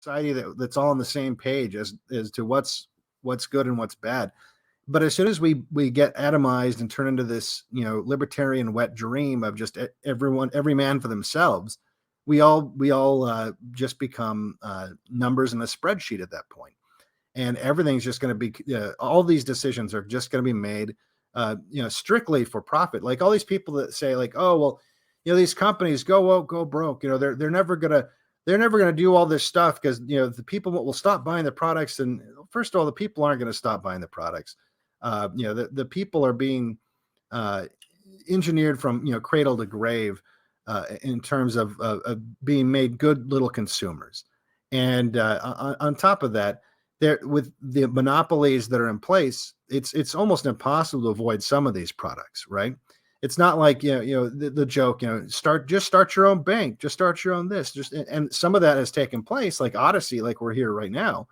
society that's all on the same page as to what's good and what's bad. But as soon as we get atomized and turn into this, libertarian wet dream of just every man for themselves, we all just become numbers in a spreadsheet at that point, and everything's just going to be all these decisions are just going to be made, strictly for profit. Like all these people that say, like, oh well, these companies go broke. They're never gonna do all this stuff because the people will stop buying the products. And first of all, the people aren't going to stop buying the products. The people are being engineered from cradle to grave in terms of being made good little consumers. And on top of that, there with the monopolies that are in place, it's almost impossible to avoid some of these products, right? It's not like the joke, start your own bank, just start your own this, and some of that has taken place, like Odyssey, like we're here right now.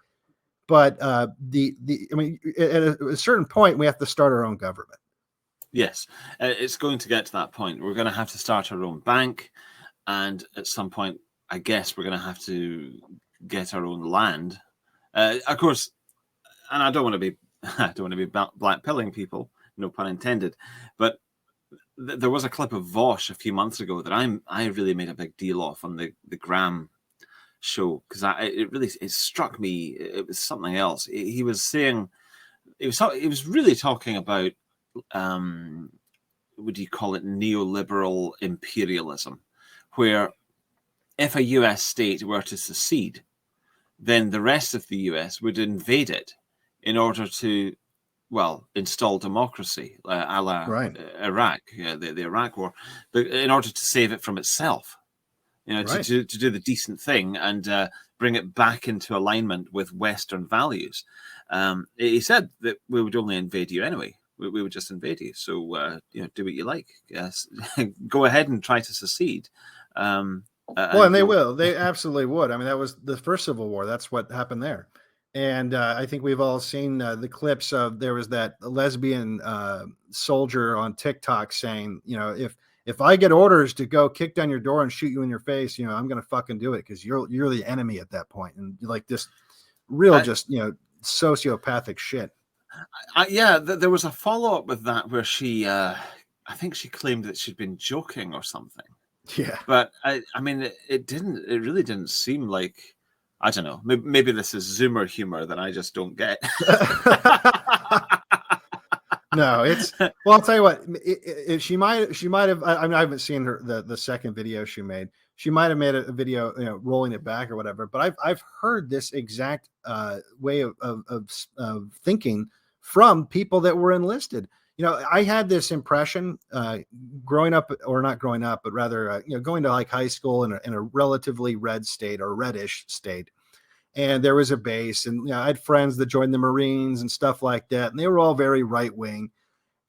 But I mean, at a certain point, we have to start our own government. Yes, it's going to get to that point. We're going to have to start our own bank, and at some point, I guess we're going to have to get our own land. Of course, and I don't want to be blackpilling people, no pun intended, but there was a clip of Vosh a few months ago that I really made a big deal of on the Graham show, because it struck me. It was something else. He was saying, he was really talking about would you call it neoliberal imperialism, where if a US state were to secede, then the rest of the US would invade it in order to, well, install democracy, a la Iraq, the Iraq War, but in order to save it from itself, to do the decent thing and bring it back into alignment with Western values. He said that we would only invade you anyway. We would just invade you. So, do what you like. Yes. Go ahead and try to secede. And they will. They absolutely would. I mean, that was the first Civil War. That's what happened there. And I think we've all seen the clips of, there was that lesbian soldier on TikTok saying, if I get orders to go kick down your door and shoot you in your face, I'm going to fucking do it because you're the enemy at that point. And like this real sociopathic shit. There was a follow-up with that where she, I think she claimed that she'd been joking or something. Yeah. But I mean, it really didn't seem like, I don't know, maybe this is Zoomer humor that I just don't get. No, well, I'll tell you what, she might have, I mean, I haven't seen her, the second video she made. She might've made a video, rolling it back or whatever, but I've heard this exact way of thinking from people that were enlisted. I had this impression growing up, or not growing up, but rather, going to like high school in a relatively red state or reddish state. And there was a base, and I had friends that joined the Marines and stuff like that. And they were all very right wing.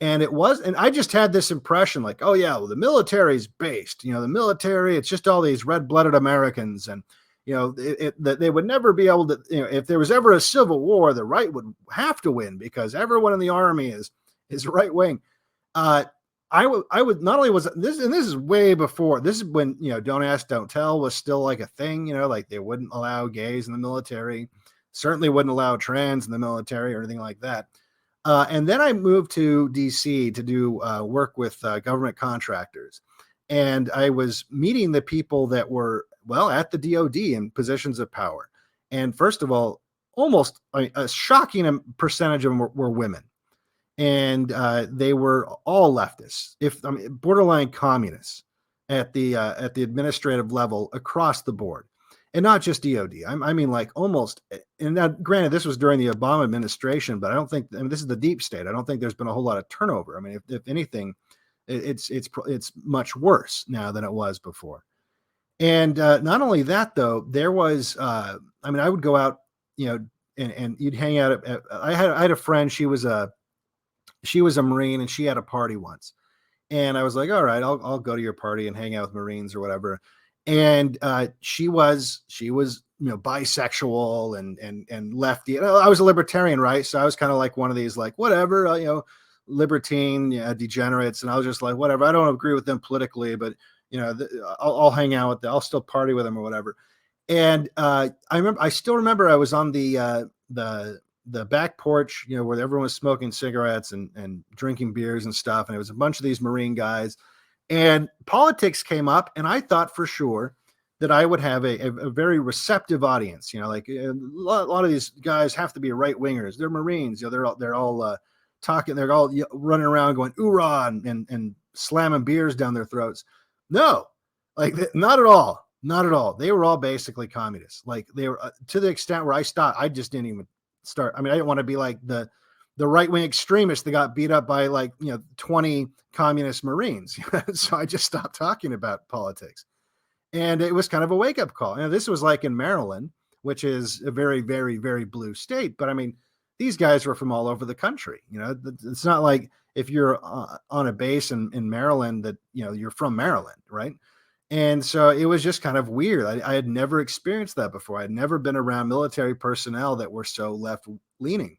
And I just had this impression like, oh yeah, well, the military's based, the military, it's just all these red blooded Americans. And, that they would never be able to, if there was ever a civil war, the right would have to win because everyone in the army is right wing. I would not only was this, and this is way before, this is when, don't ask, don't tell was still like a thing, like they wouldn't allow gays in the military, certainly wouldn't allow trans in the military or anything like that. And then I moved to DC to do work with government contractors. And I was meeting the people that were, at the DOD in positions of power. And first of all, almost a shocking percentage of them were women. And they were all leftists, borderline communists at the administrative level across the board, and not just DOD. I mean, like almost. And now, granted, this was during the Obama administration, but I don't think. This is the deep state. I don't think there's been a whole lot of turnover. I mean, if anything, it's much worse now than it was before. And not only that, though, there was. I would go out, and you'd hang out. I had a friend. She was a Marine, and she had a party once, and I was like, all right, I'll go to your party and hang out with Marines or whatever. And she was bisexual and lefty. I was a libertarian, right? So I was kind of like one of these, like, whatever, libertine degenerates. And I was just like, whatever. I don't agree with them politically, but I'll hang out with them. I'll still party with them or whatever. And I still remember I was on the back porch, where everyone was smoking cigarettes and drinking beers and stuff. And it was a bunch of these Marine guys, and politics came up, and I thought for sure that I would have a very receptive audience. Like a lot of these guys have to be right wingers. They're Marines. They're all talking. They're all running around going "oorah" and slamming beers down their throats. No, like not at all. Not at all. They were all basically communists. Like they were to the extent where I stopped. I just didn't even start. I mean, I didn't want to be like the right wing extremists that got beat up by 20 communist Marines. So I just stopped talking about politics. And it was kind of a wake up call. This was like in Maryland, which is a very, very, very blue state. But I mean, these guys were from all over the country. It's not like if you're on a base in Maryland that, you're from Maryland, right? And so it was just kind of weird. I had never experienced that before. I had never been around military personnel that were so left leaning.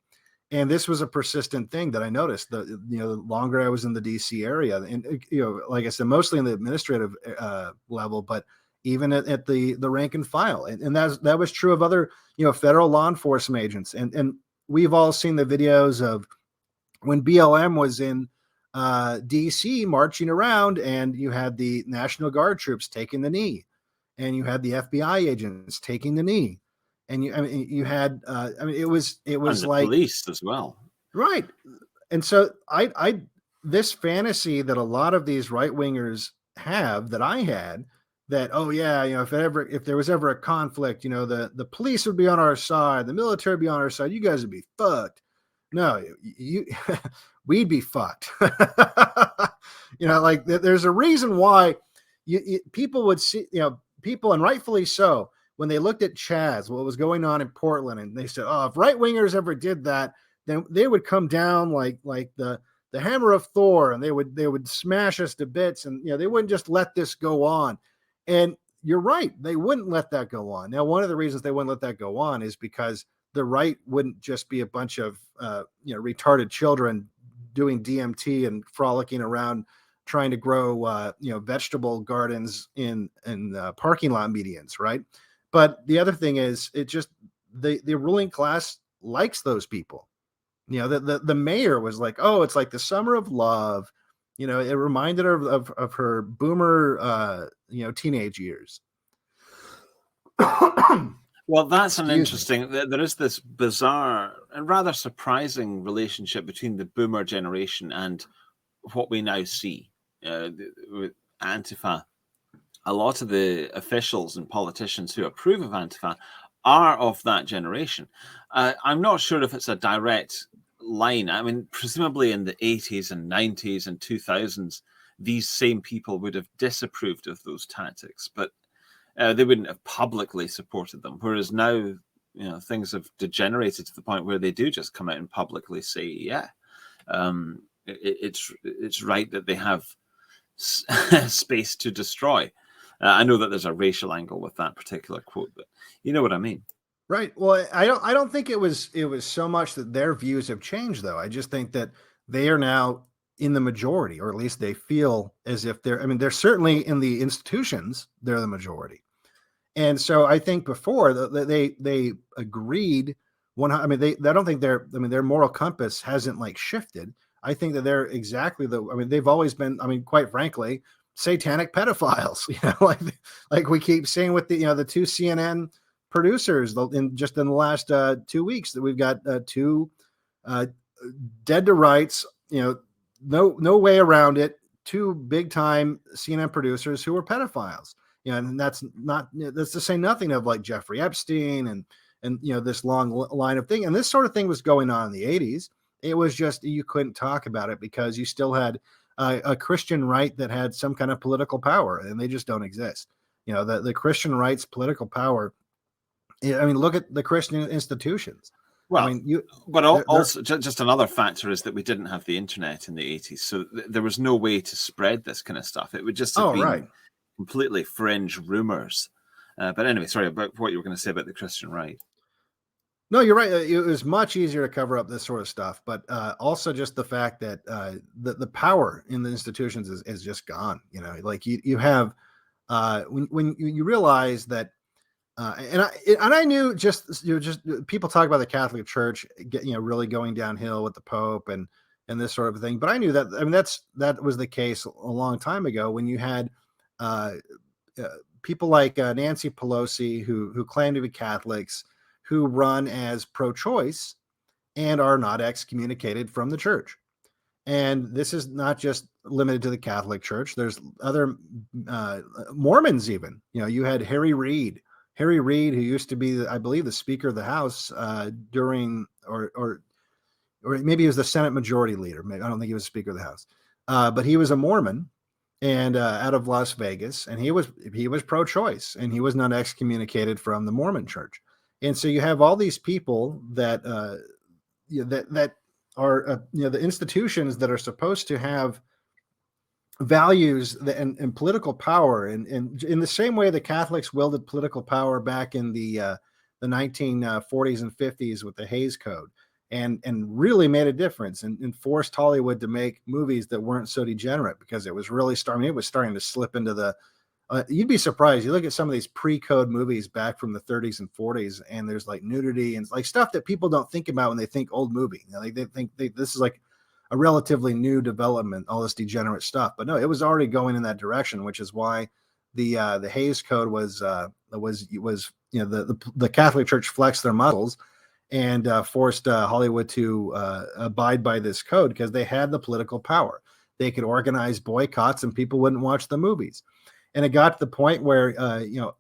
And this was a persistent thing that I noticed. The longer I was in the DC area, and like I said, mostly in the administrative level, but even at the rank and file, and that was true of other federal law enforcement agents. And we've all seen the videos of when BLM was in DC marching around, and you had the National Guard troops taking the knee, and you had the FBI agents taking the knee. And you had, it was and like police as well, right? And so this fantasy that a lot of these right wingers have, that I had, that if there was ever a conflict, the police would be on our side, the military would be on our side, you guys would be fucked. No, we'd be fucked. Like there's a reason why people would see, people, and rightfully so, when they looked at Chaz, what was going on in Portland, and they said, "Oh, if right wingers ever did that, then they would come down like the hammer of Thor, and they would smash us to bits, and they wouldn't just let this go on." And you're right, they wouldn't let that go on. Now, one of the reasons they wouldn't let that go on is because the right wouldn't just be a bunch of retarded children doing DMT and frolicking around trying to grow vegetable gardens in parking lot medians, right? But the other thing is, it just the ruling class likes those people. The mayor was like, "Oh, it's like the summer of love." It reminded her of her boomer teenage years. Well, that's an interesting. There is this bizarre and rather surprising relationship between the boomer generation and what we now see with Antifa. A lot of the officials and politicians who approve of Antifa are of that generation. I'm not sure if it's a direct line. I mean, presumably in the 80s and 90s and 2000s, these same people would have disapproved of those tactics, but they wouldn't have publicly supported them. Whereas now, things have degenerated to the point where they do just come out and publicly say, "Yeah, it's right that they have space to destroy." I know that there's a racial angle with that particular quote, but you know what I mean. Right. Well, I don't think it was so much that their views have changed, though. I just think that they are now in the majority, or at least they feel as if they're certainly in the institutions, they're the majority. And so I think before they agreed I don't think their moral compass hasn't shifted. I think that they're exactly they've always been, quite frankly, satanic pedophiles, like we keep seeing with the two CNN producers in the last 2 weeks, that we've got two dead to rights, no way around it, two big time CNN producers who are pedophiles. And that's to say nothing of Jeffrey Epstein and this long line of thing. And this sort of thing was going on in the 80s. It was just, you couldn't talk about it because you still had a Christian right that had some kind of political power, and they just don't exist. The Christian right's political power. Look at the Christian institutions. Well, but also just another factor is that we didn't have the internet in the 80s, so there was no way to spread this kind of stuff. It would just have been completely fringe rumors. But anyway, sorry about what you were going to say about the Christian right. No, you're right. It was much easier to cover up this sort of stuff, but also just the fact that the power in the institutions is just gone. You have when you realize that And I knew just people talk about the Catholic Church really going downhill with the Pope and this sort of thing. But I knew that, I mean, that was the case a long time ago when you had uh, people like Nancy Pelosi who claim to be Catholics, who run as pro-choice and are not excommunicated from the church. And this is not just limited to the Catholic Church. There's other Mormons even. You had Harry Reid, who used to be, I believe, the Speaker of the House during, or maybe he was the Senate Majority Leader. Maybe, I don't think he was Speaker of the House, but he was a Mormon and out of Las Vegas, and he was pro-choice, and he was not excommunicated from the Mormon Church. And so you have all these people that that are the institutions that are supposed to have values and political power, and in the same way the Catholics wielded political power back in the 1940s and 50s with the Hays Code, and really made a difference and forced Hollywood to make movies that weren't so degenerate, because it was really starting to slip into the you'd be surprised. You look at some of these pre-code movies back from the 30s and 40s, and there's like nudity and like stuff that people don't think about when they think old movie. They think this is like a relatively new development, all this degenerate stuff. But no, it was already going in that direction, which is why the Hays Code was the Catholic Church flexed their muscles and forced Hollywood to abide by this code, because they had the political power. They could organize boycotts and people wouldn't watch the movies. And it got to the point where,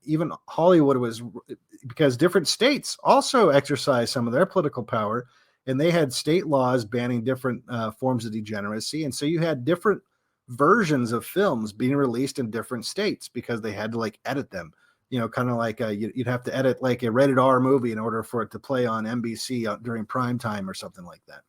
even Hollywood was, because different states also exercised some of their political power, and they had state laws banning different forms of degeneracy. And so you had different versions of films being released in different states because they had to like edit them, kind of like you'd have to edit like a rated R movie in order for it to play on NBC during prime time or something like that.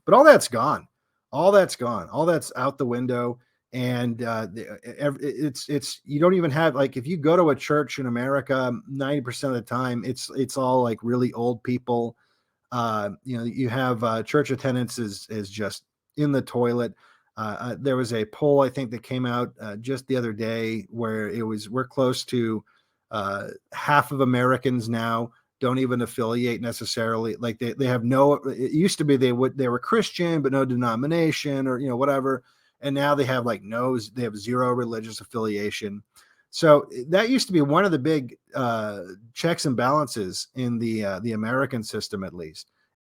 But all that's gone. All that's out the window. And it's you don't even have, like, if you go to a church in America, 90% of the time it's all like really old people. You have church attendance is just in the toilet. There was a poll, I think, that came out just the other day where we're close to half of Americans now don't even affiliate necessarily. Like they have no, it used to be they were Christian but no denomination or whatever. And now they have they have zero religious affiliation. So that used to be one of the big checks and balances in the American system, at least.